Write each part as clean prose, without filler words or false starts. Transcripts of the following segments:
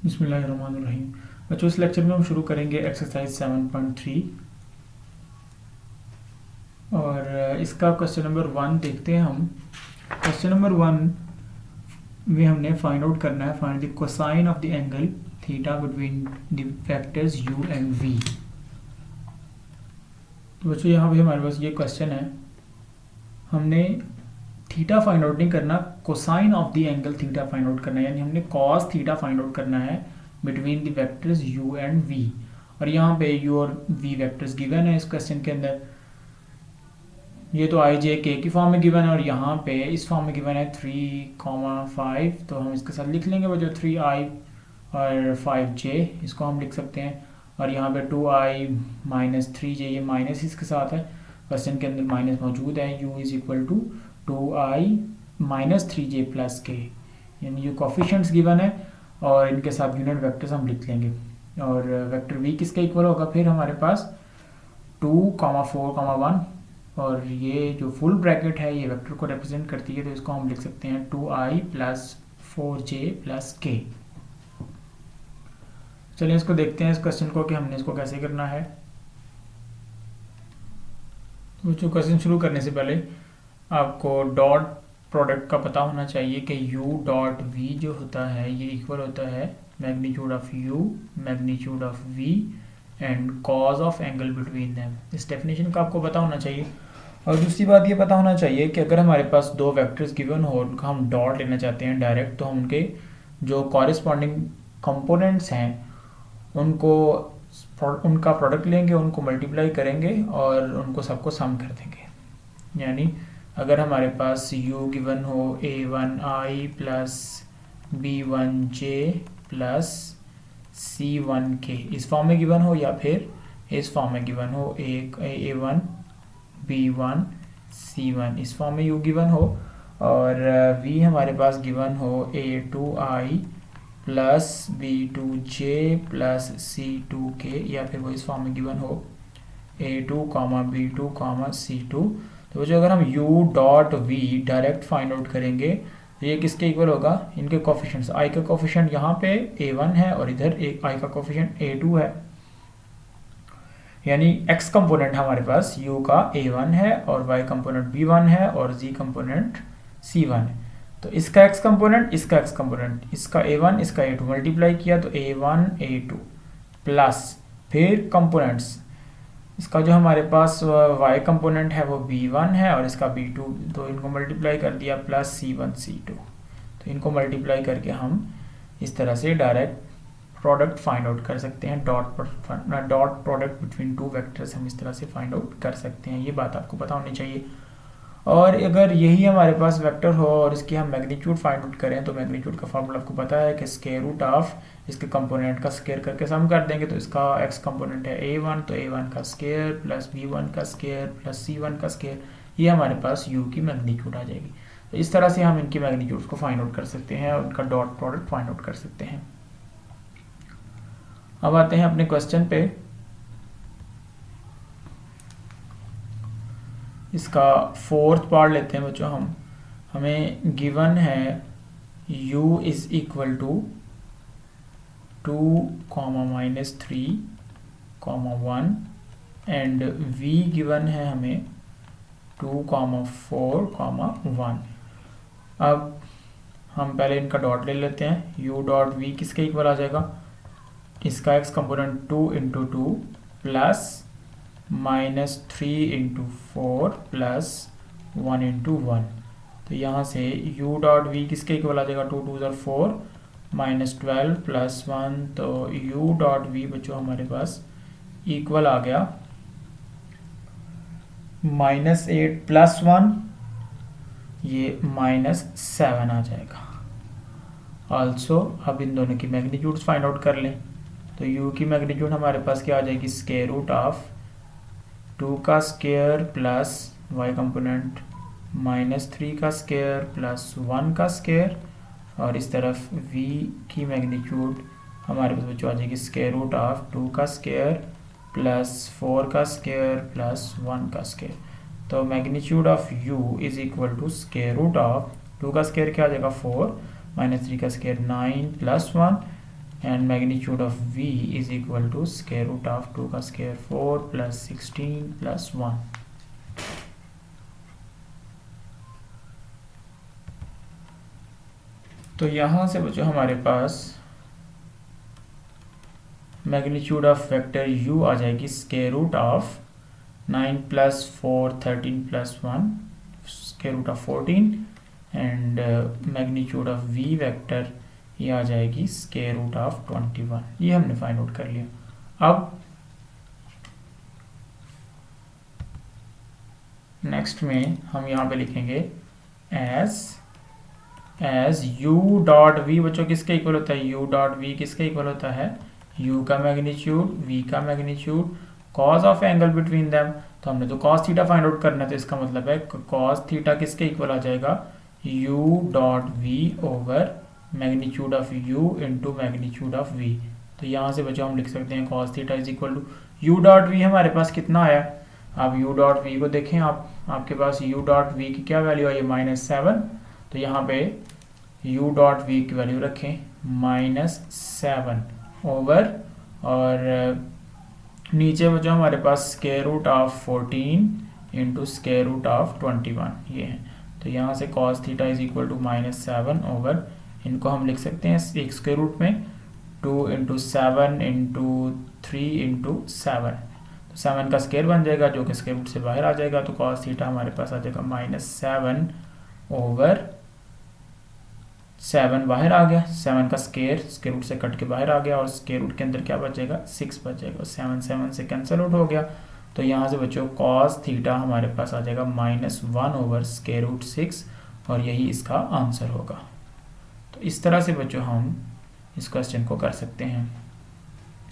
बिस्मिल्लाहिर्रहमानिर्रहीम। बच्चों, इस लेक्चर में हम शुरू करेंगे एक्सरसाइज 7.3 और इसका क्वेश्चन नंबर 1 देखते हैं हम। क्वेश्चन नंबर 1 में हमने फाइंड आउट करना है, find the cosine of the angle theta between the vectors u and v। तो बच्चों यहाँ पे हमारे पास ये क्वेश्चन है, हमने थीटा फाइंड आउट नहीं करना, cosine of the angle theta find out करना है, यानी हमने कॉस थीटा फाइंड आउट करना है between the vectors u and v। और यहाँ पे u और v वेक्टर्स गिवन है इस क्वेश्चन के अंदर। ये तो i j k की फॉर्म में गिवन है और यहाँ पे इस फॉर्म में गिवन है 3,5। तो हम इसके साथ लिख लेंगे बच्चों 3i और 5j, इसको हम लिख सकते हैं। और यहाँ पे 2i माइनस 3j, ये माइनस इसके साथ है, क्वेश्चन के अंदर माइनस मौजूद है। u is equal to 2i minus 3j plus k, यानी ये कोफिशिएंट्स गिवन है और इनके साथ यूनिट वेक्टर्स हम लिख लेंगे। और वेक्टर v किसके इक्वल होगा, फिर हमारे पास 2, 4, 1 और ये जो फुल ब्रैकेट है ये वेक्टर को रिप्रेजेंट करती है, तो इसको हम लिख सकते हैं 2i plus 4j plus k। चलिए इसको देखते हैं इस क्वेश्चन को कि हमने इसको कैसे करना है। तो जो क्वेश्चन शुरू करने से पहले आपको डॉट प्रोडक्ट का पता होना चाहिए कि u डॉट v जो होता है ये इक्वल होता है magnitude of u magnitude of v and cause of angle between them. इस डेफिनेशन का आपको पता होना चाहिए। और दूसरी बात ये पता होना चाहिए कि अगर हमारे पास दो वेक्टर्स गिवन हो, उनका हम डॉट लेना चाहते हैं डायरेक्ट, तो हम उनके जो कॉरेस्पॉन्डिंग कंपोनेंट्स हैं उनका प्रोडक्ट लेंगे, उनको मल्टीप्लाई करेंगे और उनको सबको सम कर देंगे। यानी अगर हमारे पास u गिवन हो a1i plus b1j plus c1k इस फॉर्म में गिवन हो, या फिर इस फॉर्म में गिवन हो a1 b1 c1 इस फॉर्म में u गिवन हो, और v हमारे पास गिवन हो a2i plus b2j plus c2k, या फिर वो इस फॉर्म में गिवन हो a2, b2, c2। तो जो अगर हम u dot v direct find out करेंगे तो ये किसके इक्वल होगा, इनके कोफिशिएंट्स। i का कोफिशिएंट यहाँ पे a1 है और इधर i का कोफिशिएंट a2 है, यानी x कंपोनेंट हमारे पास u का a1 है और y कंपोनेंट b1 है और z कंपोनेंट c1 है। तो इसका x कंपोनेंट, इसका x कंपोनेंट, इसका a1 इसका a2 मल्टीप्लाई किया तो a1 a2 प्लस फिर कंपोनेंट्स, इसका जो हमारे पास y कंपोनेंट है वो b1 है और इसका b2, तो इनको मल्टीप्लाई कर दिया प्लस c1 c2। तो इनको मल्टीप्लाई करके हम इस तरह से डायरेक्ट प्रोडक्ट फाइंड आउट कर सकते हैं। Dot product between two vectors हम इस तरह से फाइंड आउट कर सकते हैं, ये बात आपको पता होनी चाहिए। और अगर यही हमारे पास वेक्टर हो और इसकी हम मैग्नीट्यूड फाइंड आउट करें तो मैग्नीट्यूड का फॉर्मूला आपको पता है कि स्क्वायर रूट ऑफ इसके कंपोनेंट का स्क्वायर करके सम कर देंगे। तो इसका x कंपोनेंट है a1, तो a1 का स्क्वायर प्लस b1 का स्क्वायर प्लस c1 का स्क्वायर, ये हमारे पास u की मैग्नीट्यूड आ जाएगी। तो इस तरह से हम इनकी मैग्नीट्यूड्स को फाइंड आउट कर सकते हैं और उनका डॉट प्रोडक्ट फाइंड आउट कर सकते हैं। अब आते हैं अपने क्वेश्चन पे। इसका फोर्थ पार्ट लेते हैं बच्चों हम। हमें गिवन है u is equal to 2, -3, 1 and v given है हमें 2, 4, 1। अब हम पहले इनका डॉट ले लेते हैं। u डॉट v किसके इक्वल आ जाएगा, इसका x component 2 into 2 plus -3 into 4 plus 1 into 1। तो यहाँ से u डॉट v किसके इक्वल आ जाएगा, 2 2 4 -12 प्लस 1। तो u डॉट v बच्चों हमारे पास इक्वल आ गया -8 प्लस 1, ये -7 आ जाएगा। ऑल्सो अब इन दोनों की मैग्नीट्यूड्स फाइंड आउट कर लें। तो u की मैग्नीट्यूड हमारे पास क्या आ जाएगी, स्क्वायर रूट ऑफ 2 का स्क्वायर प्लस y कंपोनेंट -3 का स्क्वायर प्लस 1 का स्क्वायर, और इस तरफ v की मैग्नीट्यूड हमारे पास बच्चों आ जाएगी स्क्वायर रूट ऑफ 2 का स्क्वायर प्लस 4 का स्क्वायर प्लस 1 का स्क्वायर। तो magnitude of u is equal to square root of 2 का स्क्वायर क्या आ जाएगा 4 -3 का square 9 plus 1 and magnitude of v is equal to square root of 2 का स्क्वायर 4 प्लस 16 प्लस 1। तो यहाँ से बच्चों हमारे पास मैग्नीट्यूड ऑफ वेक्टर u आ जाएगी square root of 9 plus 4 13 plus 1 square root of 14 and magnitude of v vector ये आ जाएगी स्क्वायर रूट ऑफ 21। ये हमने फाइंड आउट कर लिया। अब नेक्स्ट में हम यहाँ पे लिखेंगे एज u डॉट v बच्चों किसके इक्वल होता है, u डॉट v किसके इक्वल होता है, u का मैग्नीट्यूड v का magnitude cos of angle between them. तो हमने तो कॉस थीटा फाइंड आउट करना है, तो इसका मतलब है कॉस थीटा किसके इक्वल आ जाएगा, u dot v over magnitude of u into magnitude of v। तो यहाँ से बच्चों हम लिख सकते हैं cos theta is equal to u dot v हमारे पास कितना आया, आप u डॉट v को देखें, आपके पास u डॉट v की क्या वैल्यू आई है -7। तो यहाँ पे u डॉट v की वैल्यू रखें -7 ओवर और नीचे बच्चों हमारे पास square root of 14 into square root of 21 ये है। तो यहाँ से cos theta is equal to -7 over, इनको हम लिख सकते हैं एक स्क्वायर रूट में 2 इंटू 7 इंटू 3 इंटू 7। तो 7 का स्क्वायर बन जाएगा जो कि स्क्वायर रूट से बाहर आ जाएगा, तो cos थीटा हमारे पास आ जाएगा -7 ओवर 7 बाहर आ गया, 7 का स्क्वायर रूट से कट के बाहर आ गया और स्क्वायर रूट के अंदर क्या बचेगा 6 बचेगा, 7 से कैंसिल आउट हो गया। तो यहाँ से बच्चों cos थीटा हमारे पास आ जाएगा -1 ओवर स्क्वायर रूट 6 और यही इसका आंसर होगा। तो इस तरह से बच्चों हम इस क्वेश्चन को कर सकते हैं।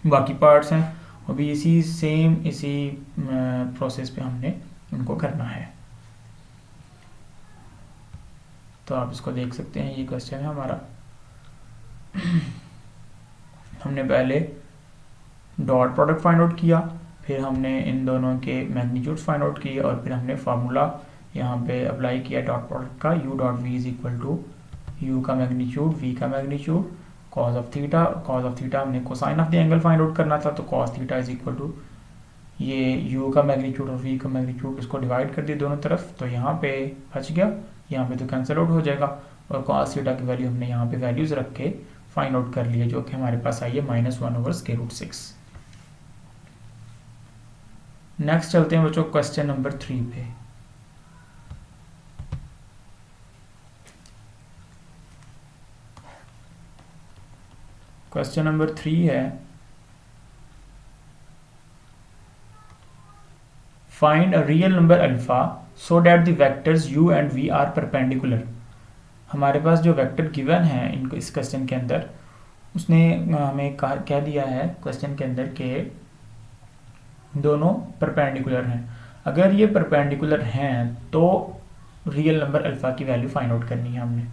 बाकी पार्ट्स हैं वो भी इसी प्रोसेस पे हमने उनको करना है। तो आप इसको देख सकते हैं, ये क्वेश्चन है हमारा। हमने पहले डॉट प्रोडक्ट फाइंड आउट किया, फिर हमने इन दोनों के मैग्नीट्यूड फाइंड आउट किए और फिर हमने फार्मूला यहाँ पे अप्लाई किया डॉट प्रोडक्ट का, u dot v is equal to u का मैग्नीट्यूड v का मैग्नीट्यूड cos ऑफ थीटा हमने cosine of the angle find out करना था, तो cos theta is equal to ये u का मैग्नीट्यूड और v का मैग्नीट्यूड इसको डिवाइड कर दिया दोनों तरफ, तो यहाँ पे बच गया, यहाँ पे तो कैंसिल आउट हो जाएगा और cos थीटा की वैल्यू हमने यहाँ पे वैल्यूज रख के फाइंड आउट कर लिए जो कि हमारे पास आई है -1 ओवर स्क्वायर रूट 6। नेक्स्ट चलते हैं बच्चों क्वेश्चन नंबर 3 पे। क्वेश्चन नंबर 3 है find a real number alpha so that the vectors u and v are perpendicular. हमारे पास जो वेक्टर गिवन है इनको इस क्वेश्चन के अंदर, उसने हमें कह दिया है क्वेश्चन के अंदर के दोनों परपेंडिकुलर हैं। अगर ये परपेंडिकुलर हैं तो रियल नंबर अल्फा की वैल्यू फाइंड आउट करनी है हमने।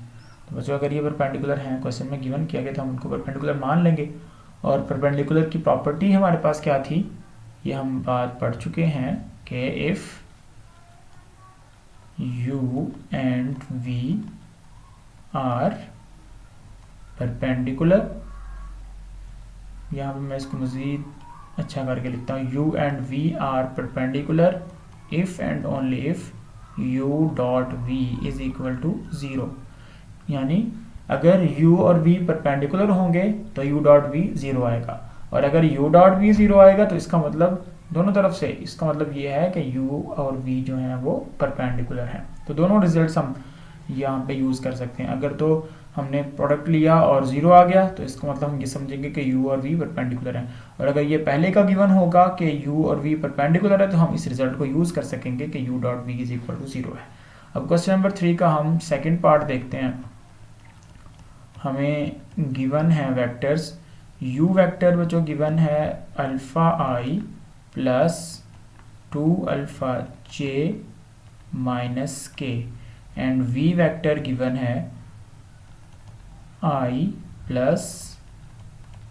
तो बच्चों अगर ये परपेंडिकुलर हैं, क्वेश्चन में गिवन किया गया था, हम उनको परपेंडिकुलर मान लेंगे। और परपेंडिकुलर की प्रॉपर्टी हमारे पास क्या थी, ये हम बात पढ़ चुके हैं कि if u and v are perpendicular, यहाँ पे मैं इसको मज़ीद अच्छा करके लिखता हूँ, u and v are perpendicular if and only if u dot v is equal to 0। यानी अगर u और v परपेंडिकुलर होंगे तो u डॉट v 0 आएगा, और अगर u डॉट v 0 आएगा तो इसका मतलब दोनों तरफ से, इसका मतलब ये है कि u और v जो है वो परपेंडिकुलर हैं। तो दोनों रिजल्ट्स हम यहाँ पे यूज़ कर सकते हैं। अगर तो हमने प्रोडक्ट लिया और 0 आ गया तो इसका मतलब हम ये समझेंगे कि u और v परपेंडिकुलर हैं, और अगर ये पहले का गिवन होगा कि u और v परपेंडिकुलर है तो हम इस रिजल्ट को यूज़ कर सकेंगे कि u dot v is equal to 0 है। अब क्वेश्चन नंबर 3 का हम सेकेंड पार्ट देखते हैं। हमें गिवन है वेक्टर्स, u वेक्टर बच्चों गिवन है alpha i plus 2 alpha j minus k, and v vector given है i plus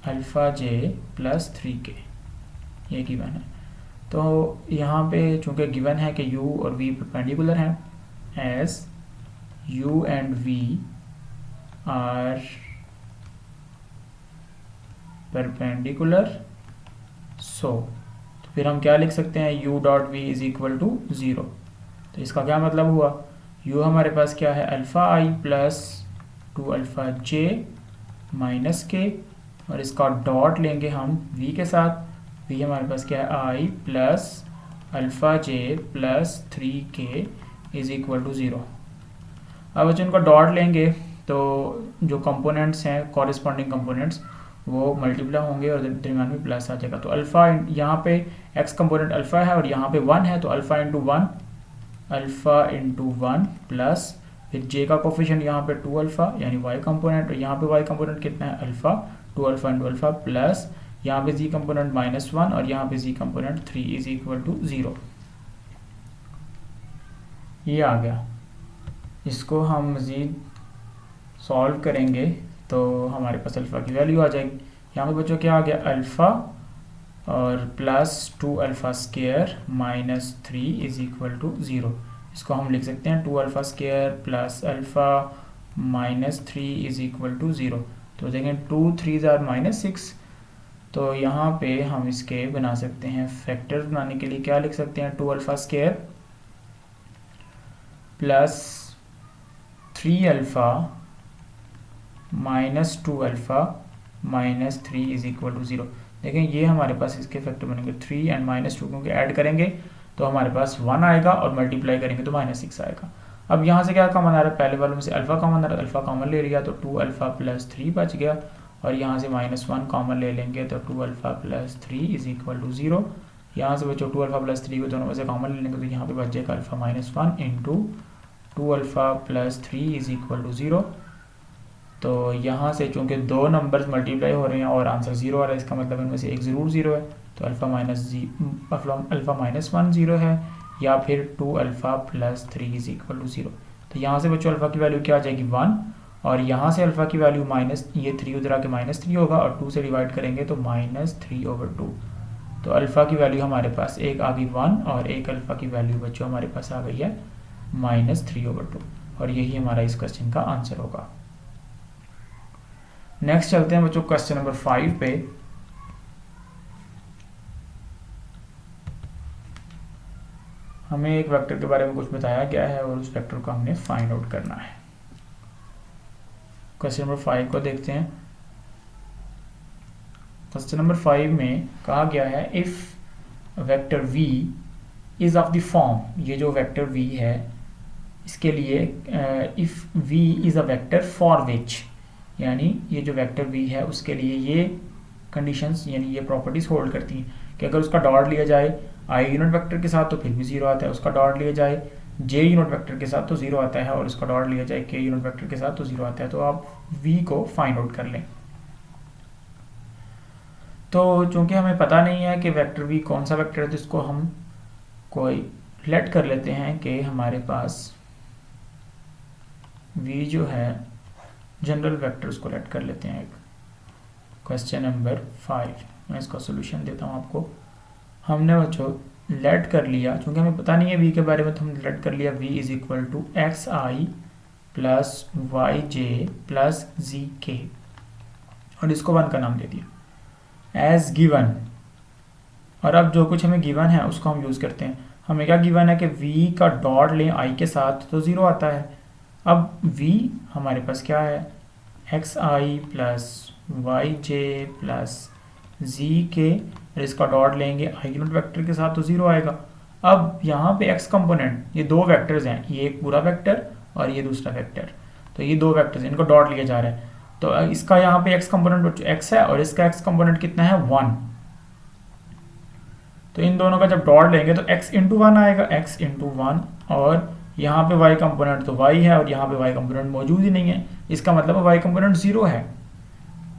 alpha j plus 3k, ये गिवन है। तो यहाँ पे चूँकि गिवन है कि u और v परपेंडिकुलर हैं, as u and v are perpendicular so. तो फिर हम क्या लिख सकते हैं, u dot v is equal to 0। तो इसका क्या मतलब हुआ, u हमारे पास क्या है alpha i plus 2 alpha j minus के, और इसका डॉट लेंगे हम v के साथ। v हमारे पास क्या है i plus alpha j plus 3k is equal to 0। अब बच्चों इनका डॉट लेंगे तो जो कंपोनेंट्स हैं कॉरेस्पॉन्डिंग कंपोनेंट्स वो मल्टीप्लाई होंगे और दरमियान में प्लस आ जाएगा। तो अल्फ़ा यहाँ पे x कंपोनेंट अल्फ़ा है और यहाँ पे 1 है, तो अल्फ़ा इंटू वन प्लस फिर j का कोफिशिएंट यहाँ पे 2 अल्फ़ा यानी y कंपोनेंट, और यहाँ पे y कंपोनेंट कितना है alpha, 2 alpha into alpha plus यहाँ पे z कंपोनेंट -1 और यहाँ पे z component 3 is equal to 0। ये आ गया। इसको हम मज़ीद सॉल्व करेंगे तो हमारे पास अल्फ़ा की वैल्यू आ जाएगी। यहाँ पे बच्चों क्या आ गया अल्फ़ा और plus 2 alpha square minus 3 is equal to 0। इसको हम लिख सकते हैं 2 alpha square plus alpha minus 3 is equal to 0। तो देखें 2 3 आर -6। तो यहाँ पे हम इसके बना सकते हैं फैक्टर्स। बनाने के लिए क्या लिख सकते हैं 2 alpha square plus 3 alpha minus 2 alpha minus 3 is equal to 0। देखें ये हमारे पास इसके फैक्टर बनेंगे 3 एंड -2 क्योंकि ऐड करेंगे तो हमारे पास 1 आएगा और मल्टीप्लाई करेंगे तो -6 आएगा। अब यहाँ से क्या कॉमन आ रहा है, पहले वालों में से अल्फ़ा कॉमन आ रहा है, अल्फ़ा कॉमन ले लिया तो 2 अल्फ़ा प्लस 3 बच गया, और यहाँ से -1 कॉमन ले लेंगे तो 2 alpha plus 3 is equal to 0। यहाँ से बच्चों 2 अल्फ़ा प्लस 3 को दोनों में से कॉमन ले लेंगे तो यहाँ पे बच जाएगा alpha -1 into 2 alpha plus 3 is equal to 0। तो यहाँ से चूँकि दो नंबर्स मल्टीप्लाई हो रहे हैं और आंसर 0 आ रहा है, इसका मतलब इनमें से एक ज़रूर 0 है। तो अल्फ़ा -1 0 है या फिर 2 alpha plus 3 is equal to 0। तो यहाँ से बच्चों अल्फ़ा की वैल्यू क्या आ जाएगी 1, और यहाँ से अल्फ़ा की वैल्यू ये 3 उधर आके -3 होगा और 2 से डिवाइड करेंगे तो -3/2। तो अल्फ़ा की वैल्यू हमारे पास एक आ गई 1 और एक अल्फ़ा की वैल्यू बच्चों हमारे पास आ गई है -3/2, और यही हमारा इस क्वेश्चन का आंसर होगा। नेक्स्ट चलते हैं बच्चों क्वेश्चन नंबर 5 पे। हमें एक वेक्टर के बारे में कुछ बताया गया है और उस वेक्टर को हमने फाइंड आउट करना है। क्वेश्चन नंबर 5 को देखते हैं। क्वेश्चन नंबर 5 में कहा गया है if vector v is of the form, ये जो वेक्टर v है इसके लिए if v is a vector for which, यानी ये जो वेक्टर v है उसके लिए ये कंडीशंस यानी ये प्रॉपर्टीज होल्ड करती हैं कि अगर उसका डॉट लिया जाए i यूनिट वेक्टर के साथ तो फिर भी 0 आता है, उसका डॉट लिया जाए j यूनिट वेक्टर के साथ तो 0 आता है, और उसका डॉट लिया जाए k यूनिट वेक्टर के साथ तो 0 आता है। तो आप v को फाइंड आउट कर लें। तो चूंकि हमें पता नहीं है कि वेक्टर v कौन सा वेक्टर है, तो इसको हम कोई लेट कर लेते हैं कि हमारे पास v जो है जनरल वेक्टर, उसको लेट कर लेते हैं। एक क्वेश्चन नंबर 5 मैं इसका सोल्यूशन देता हूँ आपको। हमने बच्चों लेट कर लिया, क्योंकि हमें पता नहीं है v के बारे में, तो हमने लेट कर लिया v is equal to x I plus Y J plus ji k, और इसको 1 का नाम दे दिया एज गिवन। और अब जो कुछ हमें गिवन है उसको हम यूज़ करते हैं। हमें क्या गिवन है कि v का डॉट लें i के साथ तो 0 आता है। अब v हमारे पास क्या है एक्स आई प्लस वाई जे प्लस जी के, और इसका डॉट लेंगे i यूनिट वेक्टर के साथ तो 0 आएगा। अब यहाँ पे x कंपोनेंट, ये दो वेक्टर्स हैं, ये एक पूरा वेक्टर और ये दूसरा वेक्टर, तो ये दो वेक्टर्स इनको डॉट लिया जा रहा है। तो इसका यहाँ पे x कंपोनेंट x है और इसका x कंपोनेंट कितना है 1। तो इन दोनों का जब डॉट लेंगे तो x इंटू 1 आएगा, x इंटू 1, और यहाँ पे y कंपोनेंट तो y है और यहाँ पे y कंपोनेंट मौजूद ही नहीं है। इसका मतलब y कंपोनेंट 0 है,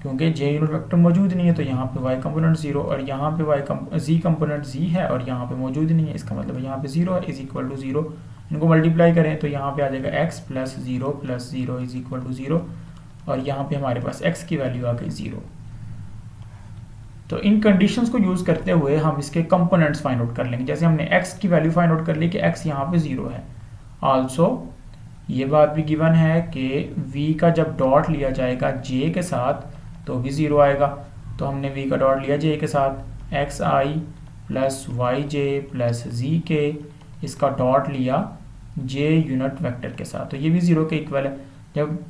क्योंकि j यूनिट वेक्टर मौजूद नहीं है, तो यहाँ पे y कंपोनेंट 0 और यहाँ पे z कंपोनेंट z है और यहाँ पे मौजूद नहीं है। इसका मतलब यहाँ पे 0 है, इज इक्वल टू 0। इनको मल्टीप्लाई करें तो यहाँ पे आ जाएगा x plus 0 is equal to 0, और यहाँ पे हमारे पास x की वैल्यू आ गई 0। तो इन कंडीशंस को यूज़ करते हुए हम इसके कंपोनेंट्स फाइंड आउट कर लेंगे। जैसे हमने x की वैल्यू फाइंड आउट कर ली कि x यहाँ पे 0 है। आल्सो ये बात भी गिवन है कि v का जब डॉट लिया जाएगा j के साथ तो भी 0 आएगा। तो हमने v का डॉट लिया j के साथ, एक्स आई प्लस वाई जे प्लस जी के, इसका डॉट लिया j यूनिट वेक्टर के साथ, तो ये भी 0 के इक्वल है। जब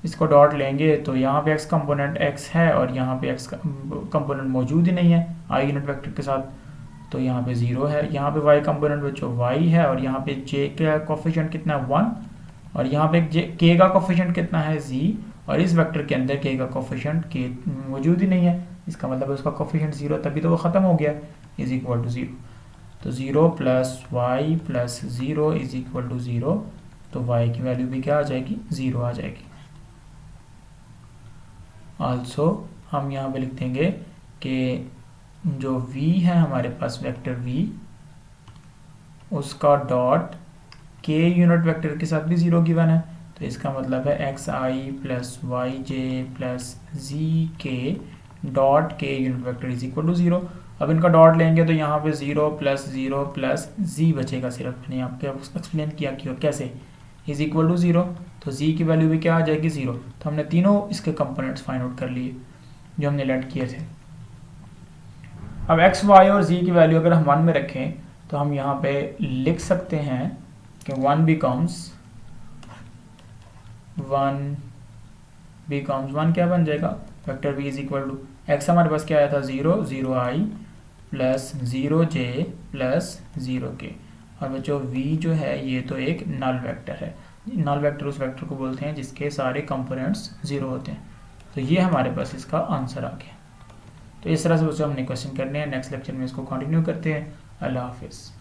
इसको डॉट लेंगे तो यहाँ पे x कंपोनेंट x है और यहाँ पे x कंपोनेंट मौजूद ही नहीं है i यूनिट वेक्टर के साथ, तो यहाँ पे 0 है। यहाँ पे y कंपोनेंट बच्चों y है और यहाँ पे j का कोफिशिएंट कितना है 1, और यहाँ पे k का कोफिशिएंट कितना है z, और इस वेक्टर के अंदर k का कोफिशिएंट k मौजूद ही नहीं है, इसका मतलब उसका कोफिशिएंट 0, तभी तो वो ख़त्म हो गया, इज इक्वल टू 0। तो 0 plus Y plus 0 is equal to 0, तो y की वैल्यू भी क्या आ जाएगी, 0 आ जाएगी। आल्सो हम यहाँ पे लिख देंगे कि जो v है हमारे पास वेक्टर v, उसका डॉट k यूनिट वेक्टर के साथ भी 0 गिवन है, तो इसका मतलब है X I plus Y J plus ji K dot k unit vector is equal to 0। अब इनका डॉट लेंगे तो यहाँ पे 0 प्लस z बचेगा, सिर्फ मैंने आपको एक्सप्लेन किया कि कैसे, इज इक्वल टू 0, तो z की वैल्यू भी क्या आ जाएगी, 0। तो हमने तीनों इसके कंपोनेंट्स फाइंड आउट कर लिए जो हमने लेट किए थे। अब x, y और z की वैल्यू अगर हम 1 में रखें तो हम यहाँ पे लिख सकते हैं कि 1 बिकम्स 1 क्या बन जाएगा, vector v is equal to x हमारे पास क्या आया था, 0 0i plus 0j plus 0k, और बच्चों v जो है ये तो एक नल वेक्टर है। नल वेक्टर उस वेक्टर को बोलते हैं जिसके सारे कंपोनेंट्स 0 होते हैं। तो ये हमारे पास इसका आंसर आ गया। तो इस तरह से बच्चों हमने क्वेश्चन करने हैं, नेक्स्ट लेक्चर में इसको कंटिन्यू करते हैं। अल्लाह हाफिज़।